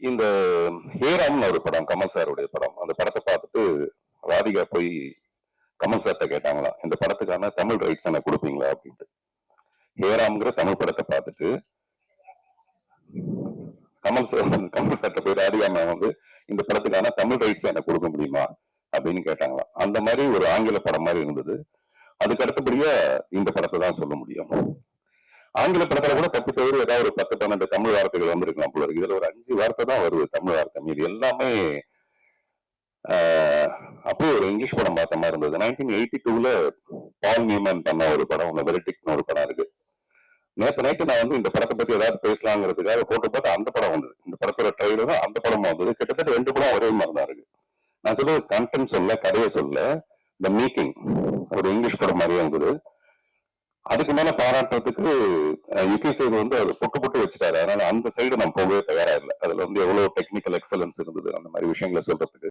இந்த ஹேராம்னு ஒரு படம், கமல் சாருடைய படம். அந்த படத்தை பார்த்துட்டு ராதிகா போய் கமல் சார்ட்ட கேட்டாங்களாம், இந்த படத்துக்கான தமிழ் ரைட்ஸ் எனக்கு கொடுப்பீங்களா அப்படின்ட்டு. ஹேராம்ங்கிற தமிழ் படத்தை பார்த்துட்டு கமல் சார்ட்ட போய் ராதிகா மேம் வந்து இந்த படத்துக்கான தமிழ் ரைட்ஸ் எனக்கு கொடுக்க முடியுமா அப்படின்னு கேட்டாங்களாம். அந்த மாதிரி ஒரு ஆங்கில படம் மாதிரி இருந்தது. அதுக்கு அடுத்தபடியா இந்த படத்தை தான் சொல்ல முடியும். ஆங்கில படத்துல கூட தப்பி தவிர ஏதாவது ஒரு 10-12 தமிழ் வார்த்தைகள் வந்திருக்கலாம் போல இருக்கு. இதுல ஒரு 5 வார்த்தை தான் வருது தமிழ் வார்த்தை. மீது எல்லாமே அப்படியே ஒரு இங்கிலீஷ் படம் பார்த்த மாதிரி இருந்தது. 1982ல பால் நியூமன் பண்ண ஒரு படம், வெரிடிக்னு ஒரு படம் இருக்கு. நேற்று நைட்டு நான் வந்து இந்த படத்தை பத்தி ஏதாவது பேசலாங்கிறதுக்காக போட்டு பார்த்து அந்த படம் வந்தது. இந்த படத்தோட ட்ரெயிலரும் அந்த படமும் வந்தது. கிட்டத்தட்ட 2 படம் ஒரே மாதிரி தான் இருக்கு. நான் சொல்றது கண்டென்ட் சொல்ல, கதையை சொல்ல, இந்த மேக்கிங் ஒரு இங்கிலீஷ் படம் மாதிரியே இருந்தது. அதுக்கு மேல பாராட்டுறதுக்கு யுகி சேது வந்து அது பொட்டு வச்சுட்டாரு. அதனால அந்த சைடு நான் போகவே தயாரா இல்லை. அதுல வந்து எவ்வளவு டெக்னிக்கல் எக்ஸலன்ஸ் இருந்தது அந்த மாதிரி விஷயங்களை சொல்றதுக்கு.